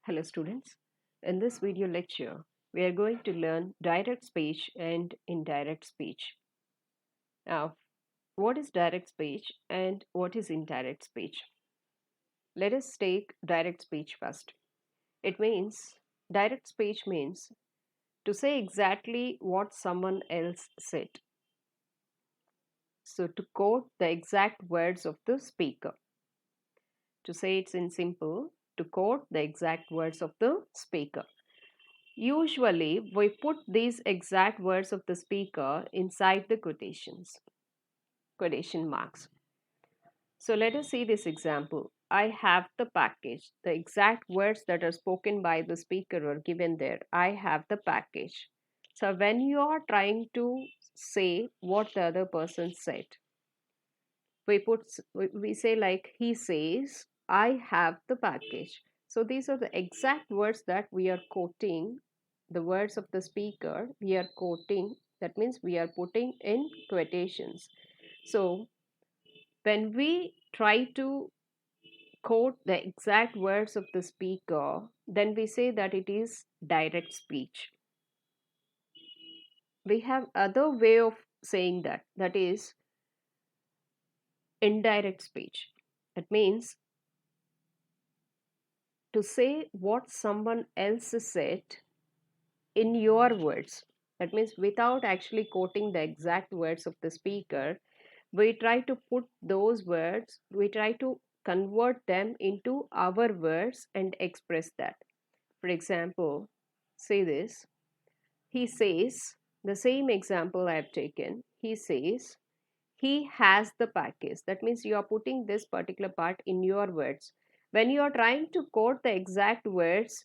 Hello students. In this video lecture, we are going to learn direct speech and indirect speech. Now, what is direct speech and what is indirect speech? Let us take direct speech first. Direct speech means to say exactly what someone else said. So to quote the exact words of the speaker. To say it's in simple, to quote the exact words of the speaker. Usually, we put these exact words of the speaker inside the quotation marks. So let us see this example. I have the package. The exact words that are spoken by the speaker are given there. I have the package. So when you are trying to say what the other person said, we say like he says, I have the package. So these are the exact words that we are quoting, the words of the speaker we are quoting. That means we are putting in quotations. So when we try to quote the exact words of the speaker, then we say that it is direct speech. We have other way of saying that, that is indirect speech. That means to say what someone else said in your words. That means without actually quoting the exact words of the speaker, we try to put those words, we try to convert them into our words and express that. For example, say this. He says, the same example I've taken, he says, he has the package. That means you are putting this particular part in your words. When you are trying to quote the exact words,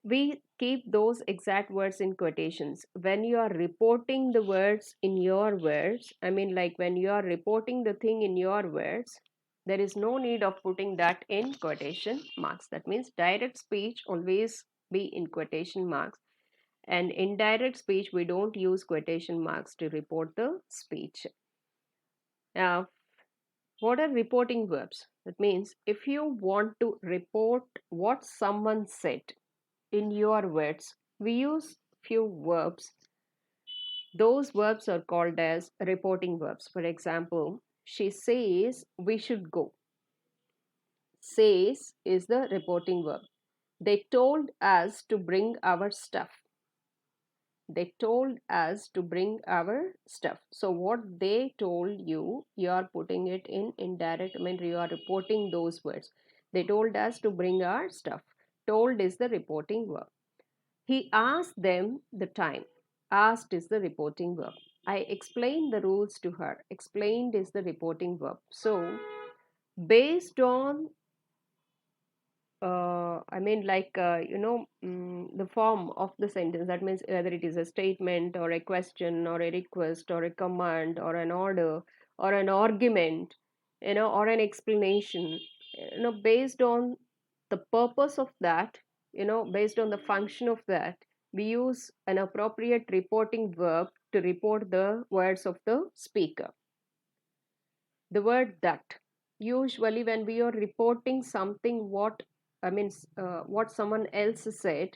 we keep those exact words in quotations. When you are reporting the words in your words, like when you are reporting the thing in your words, there is no need of putting that in quotation marks. That means direct speech always be in quotation marks, and indirect speech we don't use quotation marks to report the speech. Now, what are reporting verbs? That means if you want to report what someone said in your words, we use few verbs. Those verbs are called as reporting verbs. For example, she says we should go. Says is the reporting verb. They told us to bring our stuff. They told us to bring our stuff. So what they told you, you are putting it in indirect. You are reporting those words. They told us to bring our stuff. Told is the reporting verb. He asked them the time. Asked is the reporting verb. I explained the rules to her. Explained is the reporting verb. So, based on, the form of the sentence, that means whether it is a statement or a question or a request or a command or an order or an argument, or an explanation, based on the purpose of that, based on the function of that, we use an appropriate reporting verb to report the words of the speaker. The word that, usually when we are reporting something what someone else said,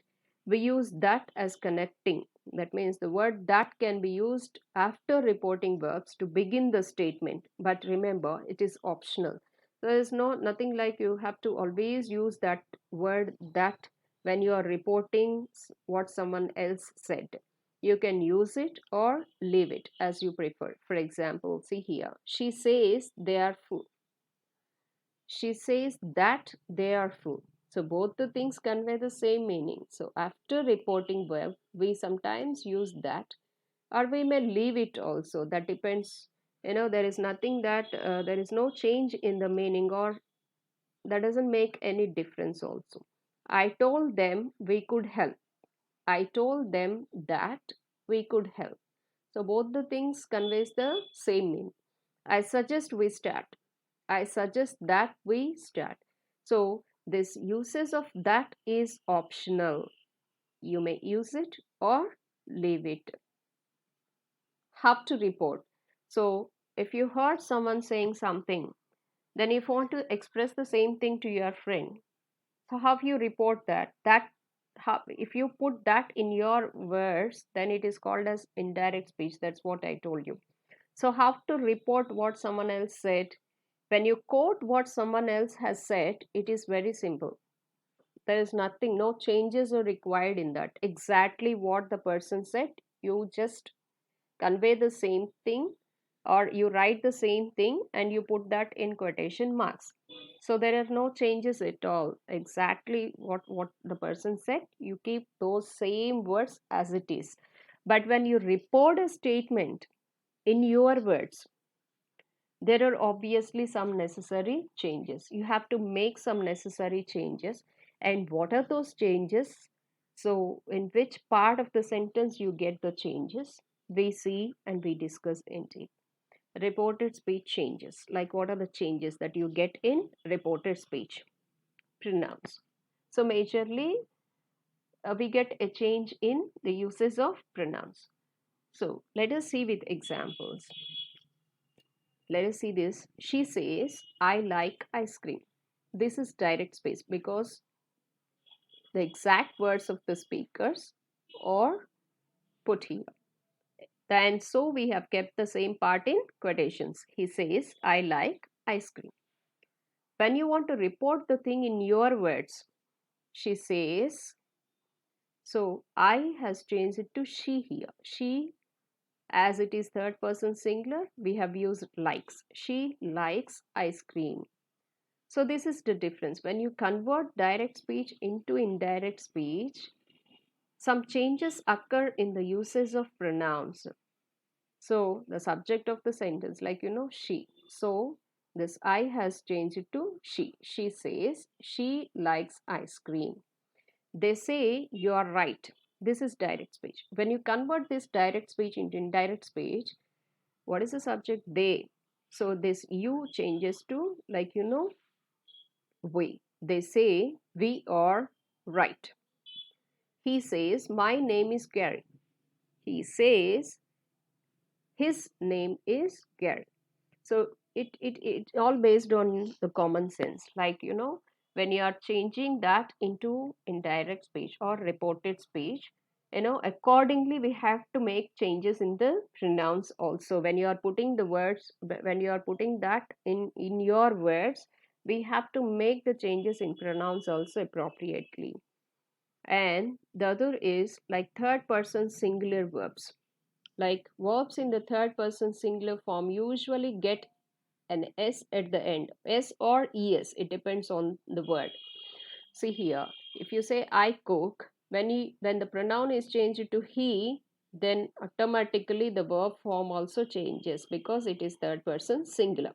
we use that as connecting. That means the word that can be used after reporting verbs to begin the statement, but remember it is optional. There is nothing like you have to always use that word that when you are reporting what someone else said. You can use it or leave it as you prefer. For example, see here. She says they are full. She says that they are full. So both the things convey the same meaning. So after reporting verb, we sometimes use that, or we may leave it also. That depends. There is nothing that there is no change in the meaning, or that doesn't make any difference also. I told them we could help. I told them that we could help. So both the things conveys the same meaning. I suggest we start. I suggest that we start. So this uses of that is optional. You may use it or leave it. Have to report. So if you heard someone saying something, then if you want to express the same thing to your friend, So how you report that? How, if you put that in your words, then it is called as indirect speech. That's what I told you. So how to report what someone else said? When you quote what someone else has said, it is very simple. There is nothing, no changes are required in that. Exactly what the person said, you just convey the same thing, or you write the same thing and you put that in quotation marks. So there are no changes at all. Exactly what the person said, you keep those same words as it is. But when you report a statement in your words, there are obviously some necessary changes. You have to make some necessary changes. And what are those changes? So, in which part of the sentence you get the changes, we see and we discuss in detail. Reported speech changes. Like, what are the changes that you get in reported speech? Pronouns. So, majorly, we get a change in the uses of pronouns. So, let us see with examples. Let us see this. She says, I like ice cream. This is direct speech because the exact words of the speakers are put here. And so we have kept the same part in quotations. He says, I like ice cream. When you want to report the thing in your words, she says, so I has changed it to she here. She, as it is third person singular, we have used likes. She likes ice cream. So this is the difference. When you convert direct speech into indirect speech, some changes occur in the uses of pronouns. So the subject of the sentence, like she. So this I has changed to she. She says she likes ice cream. They say you are right. This is direct speech. When you convert this direct speech into indirect speech, what is the subject? They. So this you changes to we. They say we are right. He says my name is Gary. He says his name is Gary. So it all based on the common sense. Like when you are changing that into indirect speech or reported speech, accordingly we have to make changes in the pronouns also. When you are putting the words, when you are putting that in your words, we have to make the changes in pronouns also appropriately. And the other is like third person singular verbs. Like verbs in the third person singular form usually get an s at the end, s or es, it depends on the word. See here, if you say I cook, when the pronoun is changed to he, then automatically the verb form also changes because it is third person singular.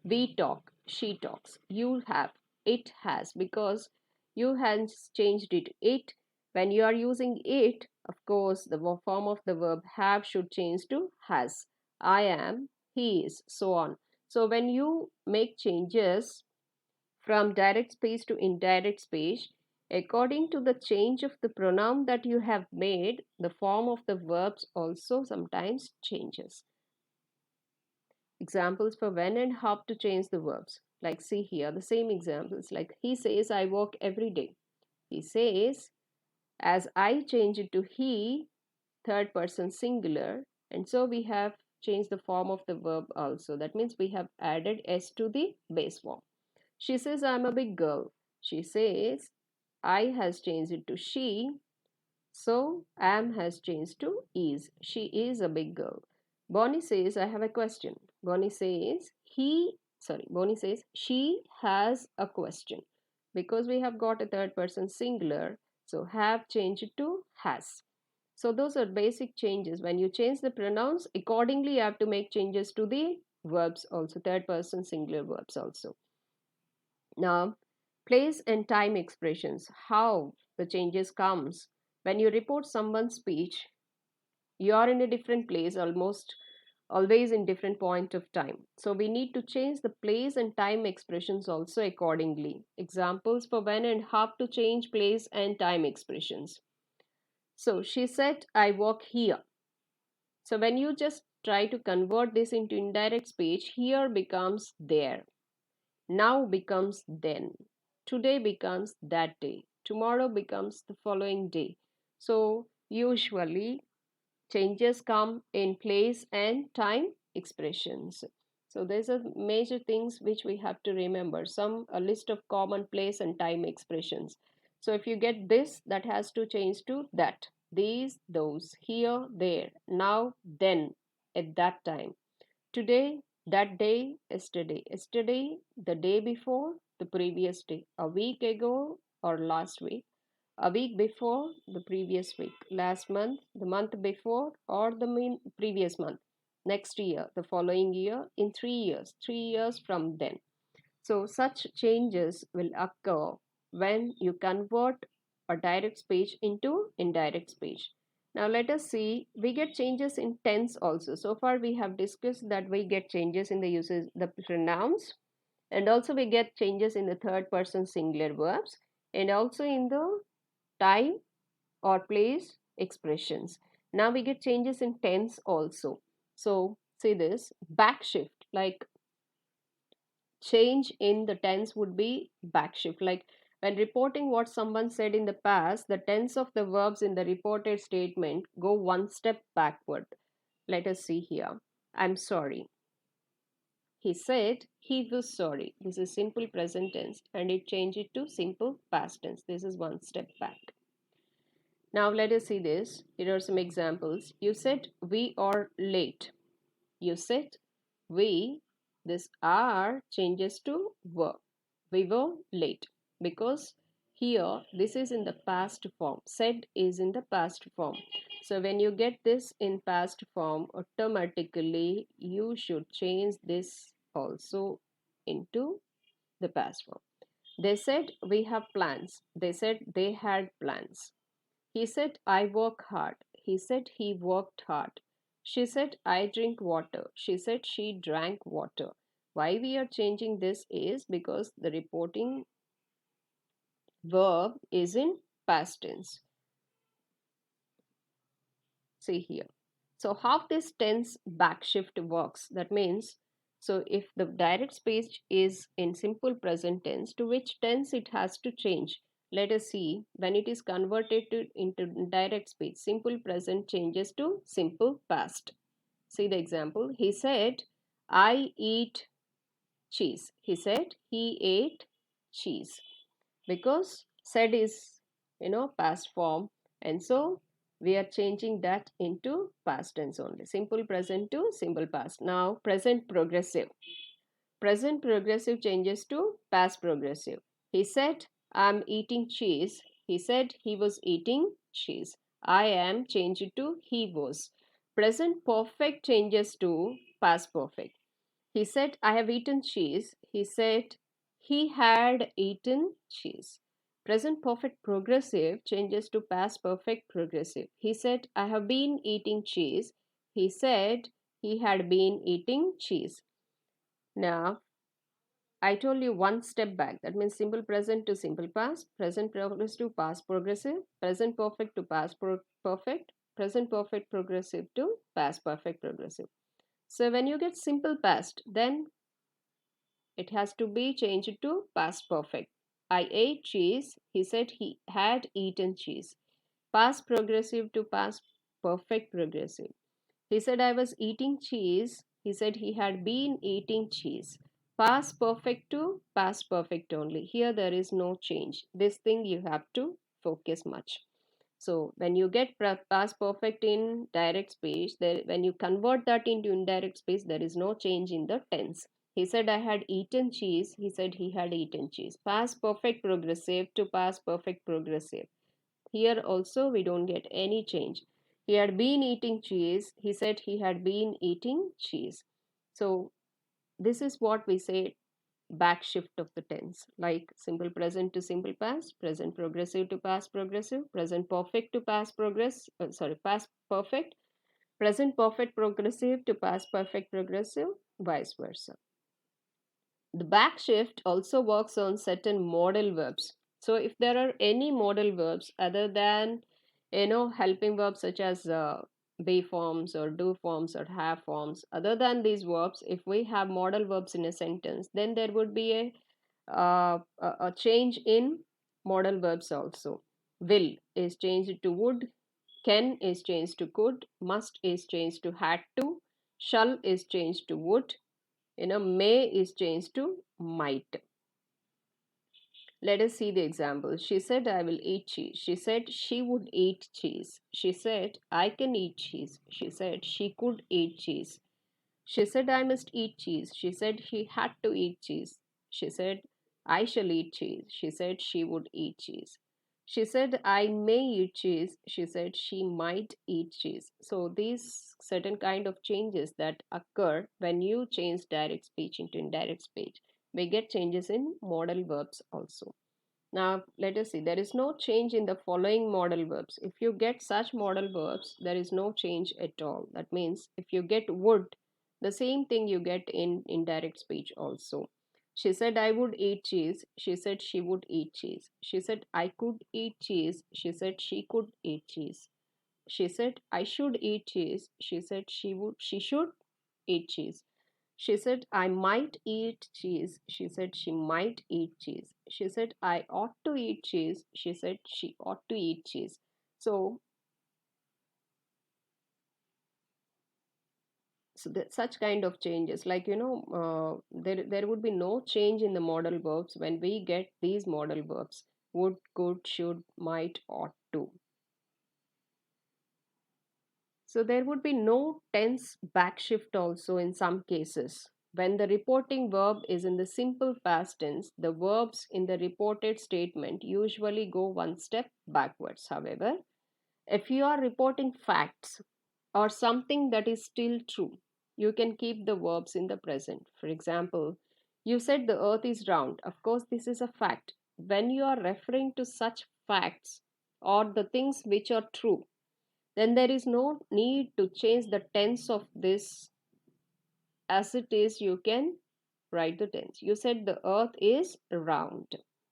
We talk, she talks, you have, it has, because you has changed it. When you are using it, of course, the form of the verb have should change to has. I am, he is, so on. So when you make changes from direct speech to indirect speech, according to the change of the pronoun that you have made, the form of the verbs also sometimes changes. Examples for when and how to change the verbs. Like see here, the same examples. Like he says, I walk every day. He says, as I change it to he, third person singular, and so we have changed the form of the verb also. That means we have added s to the base form. She says, I'm a big girl. She says, I has changed it to she, so am has changed to is. She is a big girl. Bonnie says, I have a question. Bonnie says, she has a question. Because we have got a third person singular, so have changed to has. So those are basic changes. When you change the pronouns, accordingly you have to make changes to the verbs also, third person singular verbs also. Now, place and time expressions, how the changes comes. When you report someone's speech, you are in a different place, almost always in different point of time. So we need to change the place and time expressions also accordingly. Examples for when and how to change place and time expressions. So she said, I walk here. So when you just try to convert this into indirect speech, here becomes there. Now becomes then. today becomes that day, tomorrow becomes the following day. So usually changes come in place and time expressions. So these are major things which we have to remember. Some a list of common place and time expressions. So if you get this, that has to change to that. These, those, here, there, now, then, at that time. Today, that day, yesterday. Yesterday, the day before, the previous day. A week ago or last week, a week before, the previous week, last month, the month before, or the previous month, next year, the following year, in 3 years, 3 years from then. So, such changes will occur when you convert a direct speech into indirect speech. Now, let us see, we get changes in tense also. So far, we have discussed that we get changes in the uses, the pronouns, and also we get changes in the third person singular verbs, and also in the time or place expressions. Now we get changes in tense also. So see this back shift, like change in the tense would be back shift. Like when reporting what someone said in the past, the tense of the verbs in the reported statement go one step backward. Let us see here. I'm sorry. He said he was sorry. This is simple present tense and it changed it to simple past tense. This is one step back. Now let us see this. Here are some examples. You said we are late. You said we, this are changes to were. We were late because here this is in the past form. Said is in the past form. So when you get this in past form, automatically you should change this also into the past form. They said we have plans. They said they had plans. He said, I work hard. He said, he worked hard. She said, I drink water. She said, she drank water. Why we are changing this is because the reporting verb is in past tense. See here. So how this tense backshift works, that means, so if the direct speech is in simple present tense, to which tense it has to change? Let us see. When it is converted into direct speech, simple present changes to simple past. See the example. He said, I eat cheese. He said, he ate cheese. Because said is, past form. And so we are changing that into past tense only. Simple present to simple past. Now, present progressive. Present progressive changes to past progressive. He said, I'm eating cheese. He said he was eating cheese. I am changed to he was. Present perfect changes to past perfect. He said, I have eaten cheese. He said, he had eaten cheese. Present perfect progressive changes to past perfect progressive. He said, I have been eating cheese. He said, he had been eating cheese. Now, I told you one step back. That means simple present to simple past, present progressive to past progressive, present perfect to past perfect, present perfect progressive to past perfect progressive. So when you get simple past, then it has to be changed to past perfect. I ate cheese. He said he had eaten cheese. Past progressive to past perfect progressive. He said I was eating cheese. He said he had been eating cheese. Past perfect to past perfect only. Here there is no change. This thing you have to focus much. So when you get past perfect in direct speech, when you convert that into indirect speech, there is no change in the tense. He said, I had eaten cheese. He said he had eaten cheese. Past perfect progressive to past perfect progressive. Here also we don't get any change. He had been eating cheese. He said he had been eating cheese. So this is what we say back shift of the tense, like simple present to simple past, present progressive to past progressive, present perfect to past past perfect, present perfect progressive to past perfect progressive, vice versa. The back shift also works on certain modal verbs. So if there are any modal verbs other than helping verbs such as be forms or do forms or have forms, other than these verbs, if we have modal verbs in a sentence, then there would be a a change in modal verbs also. Will is changed to would, can is changed to could, must is changed to had to, shall is changed to would, may is changed to might. Let us see the example. She said, I will eat cheese. She said she would eat cheese. She said, I can eat cheese. She said she could eat cheese. She said, I must eat cheese. She said she had to eat cheese. She said, I shall eat cheese. She said she would eat cheese. She said, I may eat cheese. She said she might eat cheese. So these certain kind of changes that occur when you change direct speech into indirect speech. We get changes in modal verbs also. Now, let us see. There is no change in the following modal verbs. If you get such modal verbs, there is no change at all. That means if you get would, the same thing you get in indirect speech also. She said, I would eat cheese. She said she would eat cheese. She said, I could eat cheese. She said she could eat cheese. She said, I should eat cheese. She said she should eat cheese. She said, I might eat cheese. She said, she might eat cheese. She said, I ought to eat cheese. She said, she ought to eat cheese. So, such kind of changes, like, there would be no change in the modal verbs when we get these modal verbs would, could, should, might, ought to. So there would be no tense backshift also in some cases. When the reporting verb is in the simple past tense, the verbs in the reported statement usually go one step backwards. However, if you are reporting facts or something that is still true, you can keep the verbs in the present. For example, you said the earth is round. Of course, this is a fact. When you are referring to such facts or the things which are true, then there is no need to change the tense of this. As it is, you can write the tense. You said the earth is round.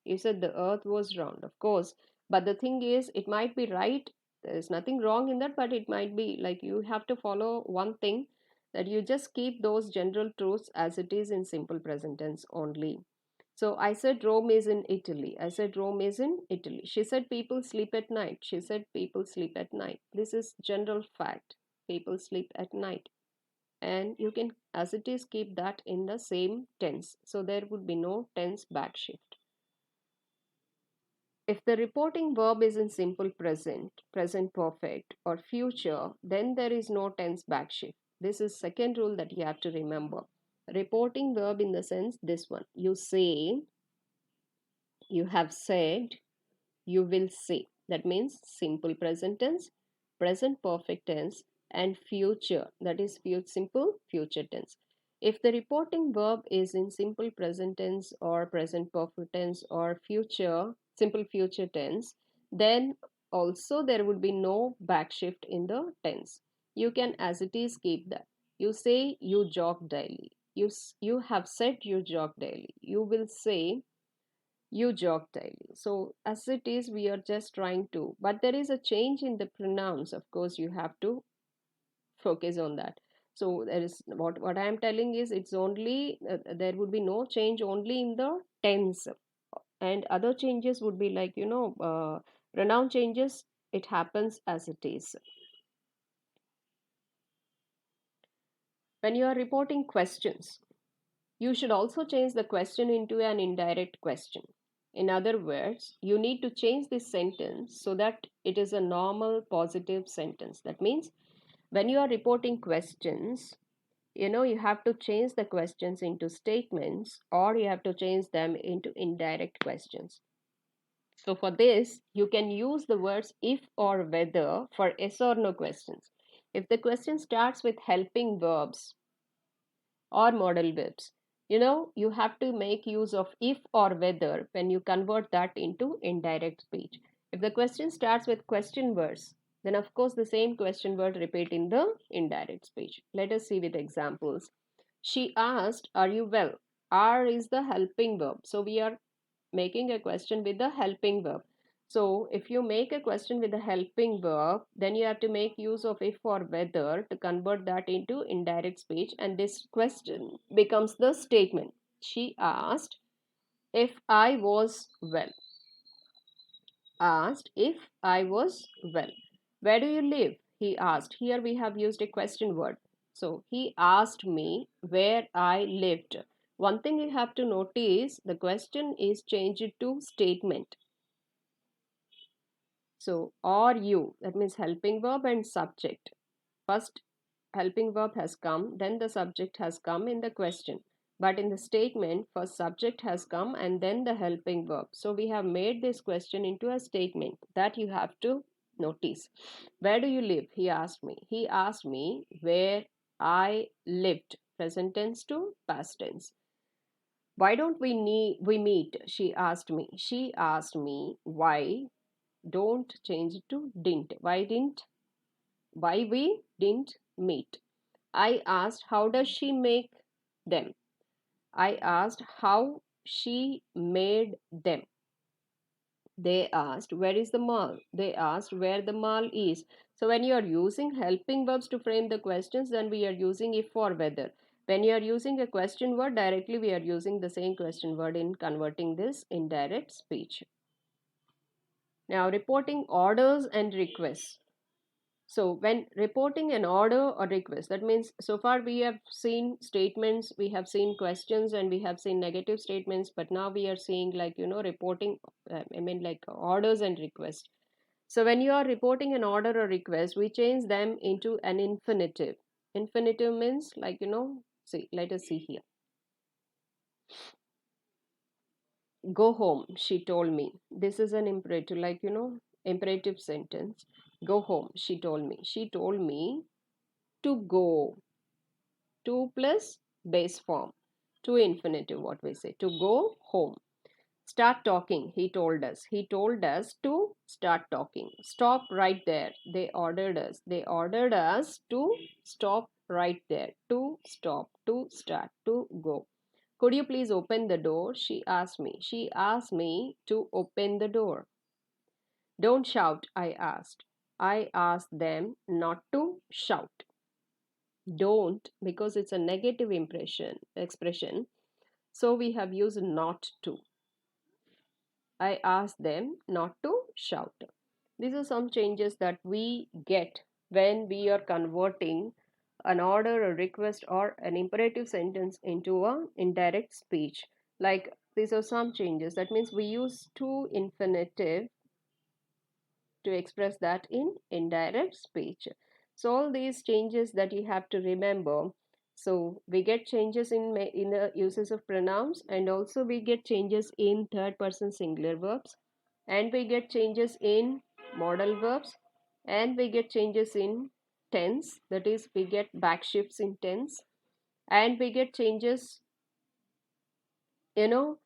You said the earth was round, of course. But the thing is, it might be right. There is nothing wrong in that, but it might be like you have to follow one thing, that you just keep those general truths as it is in simple present tense only. So I said Rome is in Italy. I said Rome is in Italy. She said people sleep at night. She said people sleep at night. This is general fact. People sleep at night. And you can, as it is, keep that in the same tense. So there would be no tense backshift. If the reporting verb is in simple present, present perfect, or future, then there is no tense backshift. This is second rule that you have to remember. Reporting verb in the sense this one. You say, you have said, you will say. That means simple present tense, present perfect tense, and future. That is simple future tense. If the reporting verb is in simple present tense or present perfect tense or future, simple future tense, then also there would be no backshift in the tense. You can, as it is, keep that. You say you jog daily. You have said you jog daily. You will say you jog daily. So as it is, we are just trying to, but there is a change in the pronouns. Of course, you have to focus on that. So there is what I am telling is it's only there would be no change only in the tense, and other changes would be like pronoun changes. It happens as it is. When you are reporting questions, you should also change the question into an indirect question. In other words, you need to change this sentence so that it is a normal positive sentence. That means when you are reporting questions, you have to change the questions into statements, or you have to change them into indirect questions. So for this, you can use the words if or whether for yes or no questions. If the question starts with helping verbs, or modal verbs. You have to make use of if or whether when you convert that into indirect speech. If the question starts with question words, then of course the same question word repeat in the indirect speech. Let us see with examples. She asked, are you well? Are is the helping verb. So we are making a question with the helping verb. So if you make a question with a helping verb, then you have to make use of if or whether to convert that into indirect speech, and this question becomes the statement. She asked, if I was well. Asked if I was well. Where do you live? He asked. Here we have used a question word. So he asked me where I lived. One thing you have to notice, the question is changed to statement. So are you, that means helping verb and subject. First helping verb has come, then the subject has come in the question. But in the statement, first subject has come and then the helping verb. So we have made this question into a statement that you have to notice. Where do you live? He asked me. He asked me where I lived. Present tense to past tense. Why don't we meet? She asked me. She asked me why don't change it to didn't. Why we didn't meet. I asked, how does she make them? I asked how she made them. They asked, where is the mall? They asked where the mall is. So when you are using helping verbs to frame the questions, then we are using if or whether. When you are using a question word, directly we are using the same question word in converting this indirect speech. Now, reporting orders and requests. So when reporting an order or request, that means so far we have seen statements, we have seen questions, and we have seen negative statements, but now we are seeing like, reporting, like orders and requests. So when you are reporting an order or request, we change them into an infinitive. Infinitive means like, see, let us see here. Go home, she told me. This is an imperative, like, imperative sentence. Go home, she told me. She told me to go. To plus base form. To infinitive, what we say. To go home. Start talking, he told us. He told us to start talking. Stop right there. They ordered us. They ordered us to stop right there. To stop, to start, to go. Could you please open the door? She asked me. She asked me to open the door. Don't shout, I asked. I asked them not to shout. Don't, because it's a negative expression, so we have used not to. I asked them not to shout. These are some changes that we get when we are converting an order, a request, or an imperative sentence into a indirect speech. Like these are some changes. That means we use to infinitive to express that in indirect speech. So all these changes that you have to remember. So we get changes in the uses of pronouns, and also we get changes in third person singular verbs, and we get changes in modal verbs, and we get changes in tense, that is we get back shifts in tense, and we get changes, you know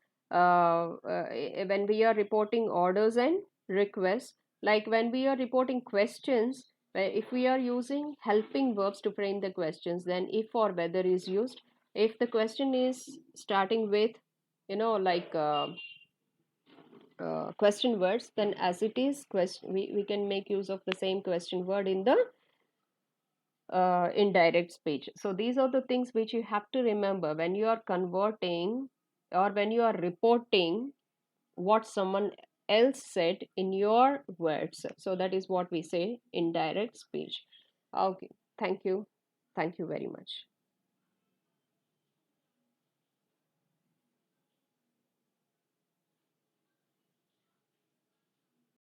when we are reporting orders and requests, like when we are reporting questions, if we are using helping verbs to frame the questions, then if or whether is used. If the question is starting with, like question words, then as it is question, we can make use of the same question word in the indirect speech. So these are the things which you have to remember when you are converting or when you are reporting what someone else said in your words. So that is what we say indirect speech. Okay, thank you. Thank you very much.